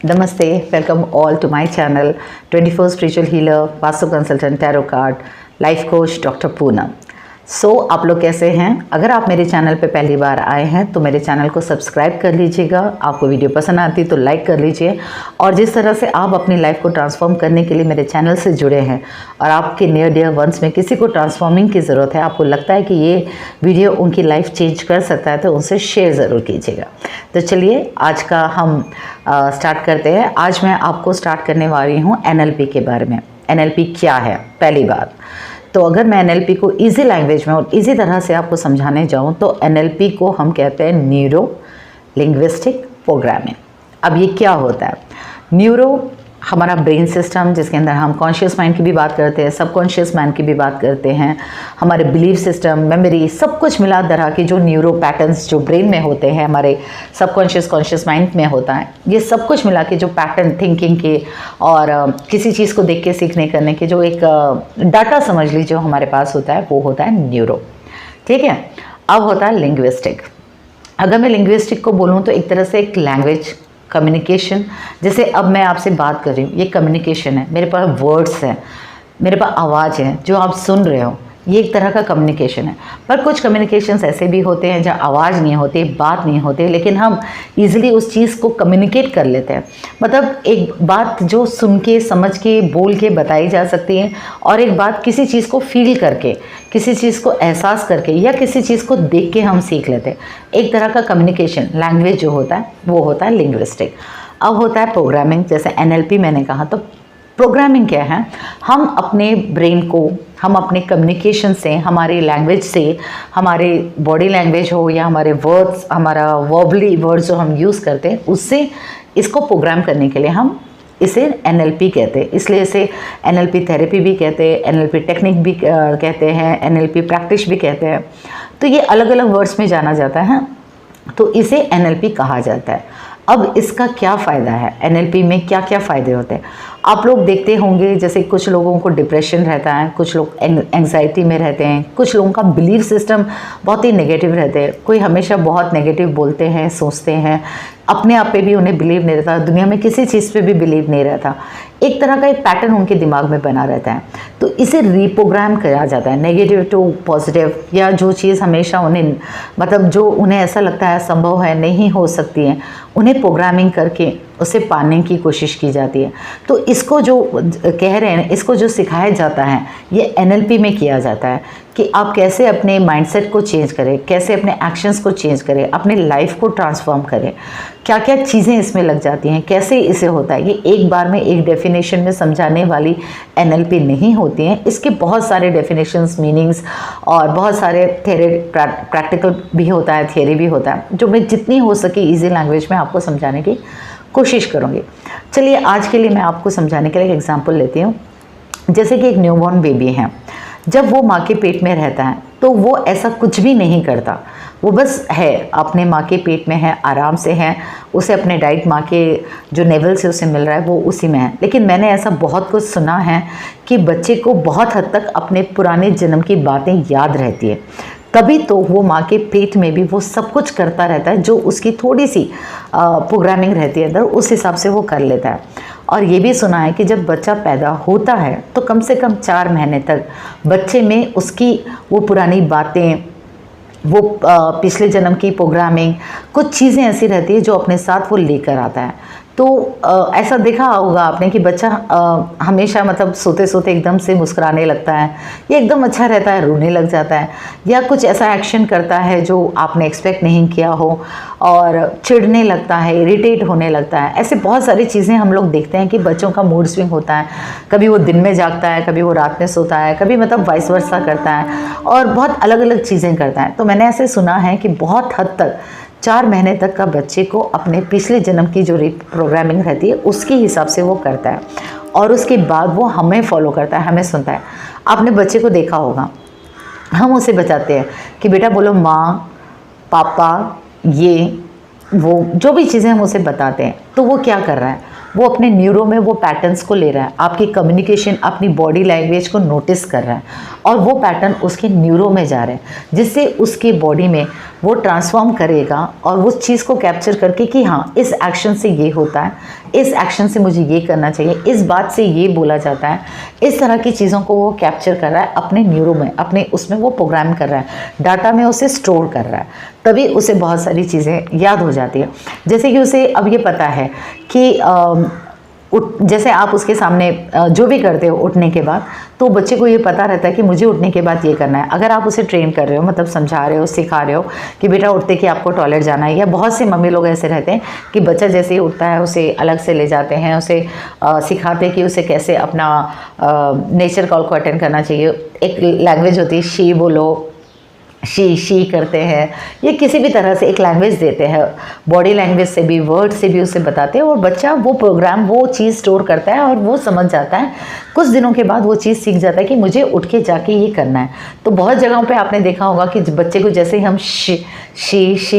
Namaste, welcome all to my channel 24 Spiritual Healer, Vastu Consultant, Tarot Card, Life Coach Dr. Poonam। आप लोग कैसे हैं? अगर आप मेरे चैनल पे पहली बार आए हैं तो मेरे चैनल को सब्सक्राइब कर लीजिएगा। आपको वीडियो पसंद आती तो लाइक कर लीजिए। और जिस तरह से आप अपनी लाइफ को ट्रांसफॉर्म करने के लिए मेरे चैनल से जुड़े हैं और आपके नियर डियर वंस में किसी को ट्रांसफॉर्मिंग की ज़रूरत है, आपको लगता है कि ये वीडियो उनकी लाइफ चेंज कर सकता है, तो उनसे शेयर ज़रूर कीजिएगा। तो चलिए आज का हम स्टार्ट करते हैं। आज मैं आपको स्टार्ट करने वाली हूँ NLP के बारे में। NLP क्या है? पहली बात तो अगर मैं NLP को इजी लैंग्वेज में और इजी तरह से आपको समझाने जाऊँ तो NLP को हम कहते हैं न्यूरो लिंग्विस्टिक प्रोग्रामिंग। अब ये क्या होता है? न्यूरो हमारा ब्रेन सिस्टम, जिसके अंदर हम कॉन्शियस माइंड की भी बात करते हैं, सबकॉन्शियस माइंड की भी बात करते हैं, हमारे बिलीफ सिस्टम, मेमोरी, सब कुछ मिला तरह के जो न्यूरो पैटर्न्स जो ब्रेन में होते हैं, हमारे सबकॉन्शियस कॉन्शियस माइंड में होता है, ये सब कुछ मिला के जो पैटर्न थिंकिंग के और किसी चीज़ को देख के सीखने करने के जो एक डाटा समझ लीजिए जो हमारे पास होता है, वो होता है न्यूरो। ठीक है। अब होता है लिंग्विस्टिक। अगर मैं लिंग्विस्टिक को बोलूँ तो एक तरह से एक लैंग्वेज कम्युनिकेशन, जैसे अब मैं आपसे बात कर रही हूँ, ये कम्युनिकेशन है। मेरे पास वर्ड्स हैं, मेरे पास आवाज़ है जो आप सुन रहे हो, ये एक तरह का कम्युनिकेशन है। पर कुछ कम्युनिकेशंस ऐसे भी होते हैं जहाँ आवाज़ नहीं होती, बात नहीं होती, लेकिन हम इजीली उस चीज़ को कम्युनिकेट कर लेते हैं। मतलब एक बात जो सुन के, समझ के, बोल के बताई जा सकती है, और एक बात किसी चीज़ को फील करके, किसी चीज़ को एहसास करके या किसी चीज़ को देख के हम सीख लेते हैं। एक तरह का कम्युनिकेशन लैंग्वेज जो होता है वो होता है लिंग्विस्टिक। अब होता है प्रोग्रामिंग। जैसे NLP मैंने कहा, तो प्रोग्रामिंग क्या है? हम अपने ब्रेन को, हम अपने कम्युनिकेशन से, हमारे लैंग्वेज से, हमारे बॉडी लैंग्वेज हो या हमारे वर्ड्स, हमारा वर्बली वर्ड्स जो हम यूज़ करते हैं, उससे इसको प्रोग्राम करने के लिए हम इसे NLP कहते हैं। इसलिए इसे NLP थेरेपी भी कहते हैं, NLP टेक्निक भी कहते हैं, NLP प्रैक्टिस भी कहते हैं। तो ये अलग अलग वर्ड्स में जाना जाता है, तो इसे NLP कहा जाता है। अब इसका क्या फ़ायदा है? NLP में क्या क्या फ़ायदे होते हैं? आप लोग देखते होंगे, जैसे कुछ लोगों को डिप्रेशन रहता है, कुछ लोग एंग्जाइटी में रहते हैं, कुछ लोगों का बिलीफ सिस्टम बहुत ही नेगेटिव रहते हैं। कोई हमेशा बहुत नेगेटिव बोलते हैं, सोचते हैं, अपने आप पे भी उन्हें बिलीव नहीं रहता, दुनिया में किसी चीज़ पे भी बिलीव नहीं रहता। एक तरह का एक पैटर्न उनके दिमाग में बना रहता है। तो इसे रीप्रोग्राम किया जाता है, नेगेटिव टू पॉजिटिव, या जो चीज़ हमेशा उन्हें, मतलब जो उन्हें ऐसा लगता है संभव है, नहीं हो सकती है, उन्हें प्रोग्रामिंग करके उसे पाने की कोशिश की जाती है। तो इसको जो कह रहे हैं, इसको जो सिखाया जाता है, ये NLP में किया जाता है कि आप कैसे अपने माइंडसेट को चेंज करें, कैसे अपने एक्शंस को चेंज करें, अपने लाइफ को ट्रांसफॉर्म करें, क्या क्या चीज़ें इसमें लग जाती हैं, कैसे इसे होता है। ये एक बार में एक डेफिनेशन में समझाने वाली NLP नहीं होती हैं। इसके बहुत सारे डेफिनेशंस, मीनिंग्स और बहुत सारे प्रैक्टिकल भी होता है, थियरी भी होता है, जो मैं जितनी हो सके ईजी लैंग्वेज में आपको समझाने की कोशिश करूँगी। चलिए आज के लिए मैं आपको समझाने के लिए एक एग्जांपल लेती हूँ। जैसे कि एक न्यूबॉर्न बेबी है, जब वो माँ के पेट में रहता है तो वो ऐसा कुछ भी नहीं करता, वो बस है, अपने माँ के पेट में है, आराम से है, उसे अपने डाइट माँ के जो नेवल से उसे मिल रहा है वो उसी में है। लेकिन मैंने ऐसा बहुत कुछ सुना है कि बच्चे को बहुत हद तक अपने पुराने जन्म की बातें याद रहती है, तभी तो वो माँ के पेट में भी वो सब कुछ करता रहता है, जो उसकी थोड़ी सी प्रोग्रामिंग रहती है अंदर, उस हिसाब से वो कर लेता है। और ये भी सुना है कि जब बच्चा पैदा होता है तो कम से कम 4 महीने तक बच्चे में उसकी वो पुरानी बातें, वो पिछले जन्म की प्रोग्रामिंग, कुछ चीज़ें ऐसी रहती है जो अपने साथ वो लेकर आता है। तो ऐसा देखा होगा आपने कि बच्चा हमेशा, मतलब सोते सोते एकदम से मुस्कुराने लगता है, या एकदम अच्छा रहता है रोने लग जाता है, या कुछ ऐसा एक्शन करता है जो आपने एक्सपेक्ट नहीं किया हो, और चिढ़ने लगता है, इरिटेट होने लगता है। ऐसे बहुत सारी चीज़ें हम लोग देखते हैं कि बच्चों का मूड स्विंग होता है, कभी वो दिन में जागता है, कभी वो रात में सोता है, कभी मतलब वाइस वर्सा करता है, और बहुत अलग अलग चीज़ें करता है। तो मैंने ऐसे सुना है कि बहुत हद तक 4 महीने तक का बच्चे को अपने पिछले जन्म की जो प्रोग्रामिंग रहती है उसके हिसाब से वो करता है, और उसके बाद वो हमें फॉलो करता है, हमें सुनता है। आपने बच्चे को देखा होगा, हम उसे बताते हैं कि बेटा बोलो माँ, पापा, ये वो जो भी चीज़ें हम उसे बताते हैं, तो वो क्या कर रहा है, वो अपने न्यूरो में वो पैटर्न्स को ले रहा है, आपकी कम्युनिकेशन, अपनी बॉडी लैंग्वेज को नोटिस कर रहा है और वो पैटर्न उसके न्यूरो में जा रहे हैं, जिससे उसकी बॉडी में वो ट्रांसफॉर्म करेगा और वो चीज़ को कैप्चर करके कि हाँ, इस एक्शन से ये होता है, इस एक्शन से मुझे ये करना चाहिए, इस बात से ये बोला जाता है, इस तरह की चीज़ों को वो कैप्चर कर रहा है अपने न्यूरो में, अपने उसमें वो प्रोग्राम कर रहा है, डाटा में उसे स्टोर कर रहा है, तभी उसे बहुत सारी चीज़ें याद हो जाती है। जैसे कि उसे अब ये पता है कि जैसे आप उसके सामने जो भी करते हो उठने के बाद, तो बच्चे को ये पता रहता है कि मुझे उठने के बाद ये करना है। अगर आप उसे ट्रेन कर रहे हो, मतलब समझा रहे हो, सिखा रहे हो कि बेटा उठते कि आपको टॉयलेट जाना है, या बहुत से मम्मी लोग ऐसे रहते हैं कि बच्चा जैसे ही उठता है उसे अलग से ले जाते हैं, उसे सिखाते हैं कि उसे कैसे अपना नेचर कॉल को अटेंड करना चाहिए। एक लैंग्वेज होती है, शी बोलो, शी करते हैं, ये किसी भी तरह से एक लैंग्वेज देते हैं, बॉडी लैंग्वेज से भी, वर्ड से भी उसे बताते हैं और बच्चा वो प्रोग्राम, वो चीज़ स्टोर करता है और वो समझ जाता है। कुछ दिनों के बाद वो चीज़ सीख जाता है कि मुझे उठ के जाके ये करना है। तो बहुत जगहों पे आपने देखा होगा कि बच्चे को जैसे ही हम शी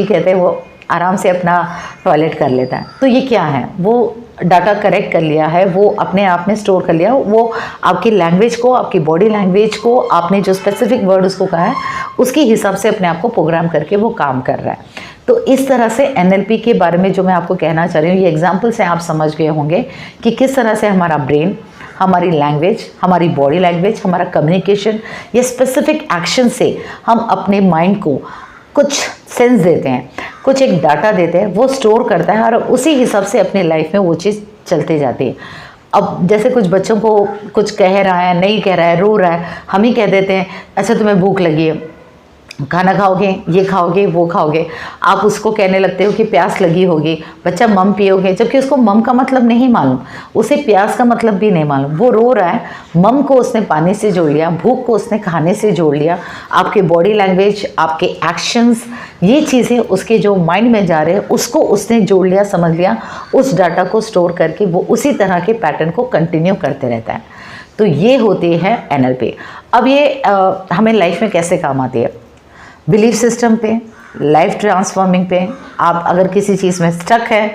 कहते हैं, वो आराम से अपना टॉयलेट कर लेता है। तो ये क्या है, वो डाटा करेक्ट कर लिया है, वो अपने आप में स्टोर कर लिया, वो आपकी लैंग्वेज को, आपकी बॉडी लैंग्वेज को, आपने जो स्पेसिफिक वर्ड उसको कहा है उसके हिसाब से अपने आप को प्रोग्राम करके वो काम कर रहा है। तो इस तरह से NLP के बारे में जो मैं आपको कहना चाह रही हूँ, ये एग्जाम्पल से आप समझ गए होंगे कि किस तरह से हमारा ब्रेन, हमारी लैंग्वेज, हमारी बॉडी लैंग्वेज, हमारा कम्युनिकेशन, ये स्पेसिफिक एक्शन से हम अपने माइंड को कुछ सेंस देते हैं, कुछ एक डाटा देते हैं, वो स्टोर करता है और उसी हिसाब से अपनी लाइफ में वो चीज़ चलती जाती है। अब जैसे कुछ बच्चों को कुछ कह रहा है, नहीं कह रहा है, रो रहा है, हम ही कह देते हैं अच्छा तुम्हें भूख लगी है, खाना खाओगे, ये खाओगे, वो खाओगे। आप उसको कहने लगते हो कि प्यास लगी होगी, बच्चा मम पियोगे, जबकि उसको मम का मतलब नहीं मालूम, उसे प्यास का मतलब भी नहीं मालूम। वो रो रहा है, मम को उसने पानी से जोड़ लिया, भूख को उसने खाने से जोड़ लिया। आपके बॉडी लैंग्वेज, आपके एक्शंस, ये चीज़ें उसके जो माइंड में जा रहे हैं उसको उसने जोड़ लिया, समझ लिया, उस डाटा को स्टोर करके वो उसी तरह के पैटर्न को कंटिन्यू करते रहता है। तो ये होती है NLP। अब ये हमें लाइफ में कैसे काम आती है? बिलीफ सिस्टम पे, लाइफ ट्रांसफॉर्मिंग पे। आप अगर किसी चीज़ में स्टक है,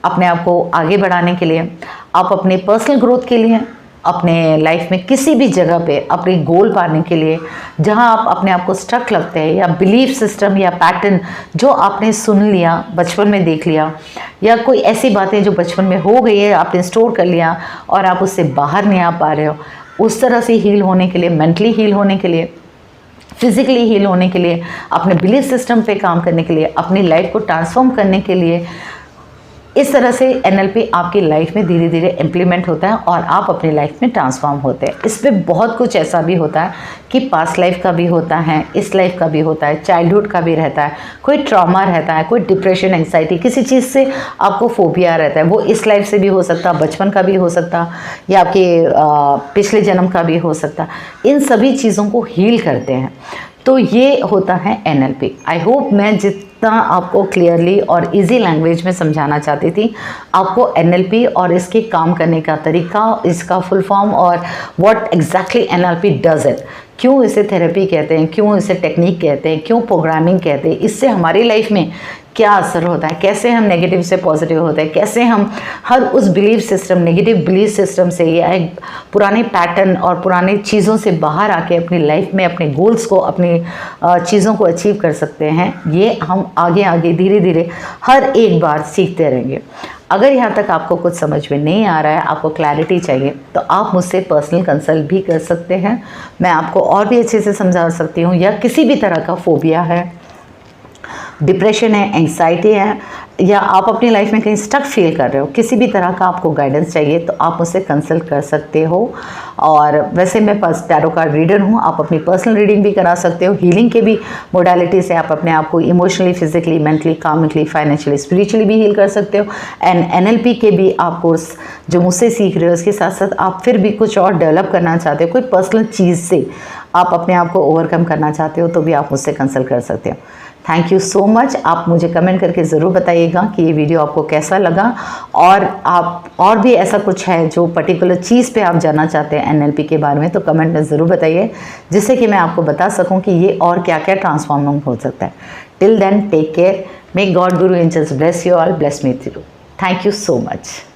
अपने आप को आगे बढ़ाने के लिए, आप अपने पर्सनल ग्रोथ के लिए, अपने लाइफ में किसी भी जगह पे अपनी गोल पाने के लिए, जहां आप अपने आप को स्टक लगते हैं, या बिलीफ सिस्टम या पैटर्न जो आपने सुन लिया, बचपन में देख लिया, या कोई ऐसी बातें जो बचपन में हो गई है आपने स्टोर कर लिया और आप उससे बाहर नहीं आ पा रहे हो, उस तरह से हील होने के लिए, मेंटली हील होने के लिए, फिज़िकली हील होने के लिए, अपने बिलीफ सिस्टम पे काम करने के लिए, अपनी लाइफ को ट्रांसफॉर्म करने के लिए, इस तरह से NLP आपकी लाइफ में धीरे धीरे इम्प्लीमेंट होता है और आप अपनी लाइफ में ट्रांसफॉर्म होते हैं। इसमें बहुत कुछ ऐसा भी होता है कि पास्ट लाइफ का भी होता है, इस लाइफ का भी होता है, चाइल्डहुड का भी रहता है, कोई ट्रॉमा रहता है, कोई डिप्रेशन, एंग्जाइटी, किसी चीज़ से आपको फोबिया रहता है, वो इस लाइफ से भी हो सकता, बचपन का भी हो सकता, या आपके पिछले जन्म का भी हो सकता। इन सभी चीज़ों को हील करते हैं। तो ये होता है NLP। आई होप मैं जितना आपको क्लियरली और इजी लैंग्वेज में समझाना चाहती थी, आपको NLP और इसके काम करने का तरीका, इसका फुल फॉर्म और what exactly NLP does it, क्यों इसे थेरेपी कहते हैं, क्यों इसे टेक्निक कहते हैं, क्यों प्रोग्रामिंग कहते हैं, इससे हमारी लाइफ में क्या असर होता है, कैसे हम नेगेटिव से पॉजिटिव होते हैं, कैसे हम हर उस belief system, negative belief system से या एक पुराने पैटर्न और पुराने चीज़ों से बाहर आके अपनी लाइफ में अपने गोल्स को, अपनी चीज़ों को अचीव कर सकते हैं, ये हम आगे आगे धीरे धीरे हर एक बार सीखते रहेंगे। अगर यहाँ तक आपको कुछ समझ में नहीं आ रहा है, आपको क्लैरिटी चाहिए, तो आप मुझसे पर्सनल कंसल्ट भी कर सकते हैं। मैं आपको और भी अच्छे से समझा सकती हूँ। या किसी भी तरह का फोबिया है, डिप्रेशन है, एंग्जाइटी है, या आप अपनी लाइफ में कहीं स्टक फील कर रहे हो, किसी भी तरह का आपको गाइडेंस चाहिए, तो आप मुझसे कंसल्ट कर सकते हो। और वैसे मैं टैरो कार्ड रीडर हूँ, आप अपनी पर्सनल रीडिंग भी करा सकते हो। हीलिंग के भी मोडालिटी से आप अपने आप को emotionally, physically, mentally, karmically, financially, spiritually भी हील कर सकते हो। एंड NLP के भी आप कोर्स जो मुझसे सीख रहे हो, उसके साथ साथ आप फिर भी कुछ और डेवलप करना चाहते हो, कोई पर्सनल चीज़ से आप अपने आप को ओवरकम करना चाहते हो, तो भी आप मुझसे कंसल्ट कर सकते हो। Thank you so much. आप मुझे कमेंट करके ज़रूर बताइएगा कि ये वीडियो आपको कैसा लगा, और आप और भी ऐसा कुछ है जो पर्टिकुलर चीज़ पे आप जानना चाहते हैं NLP के बारे में, तो कमेंट में ज़रूर बताइए, जिससे कि मैं आपको बता सकूं कि ये और क्या क्या ट्रांसफॉर्मिंग हो सकता है। Till then take care, may God guru angels bless you all, bless me through. Thank you so much.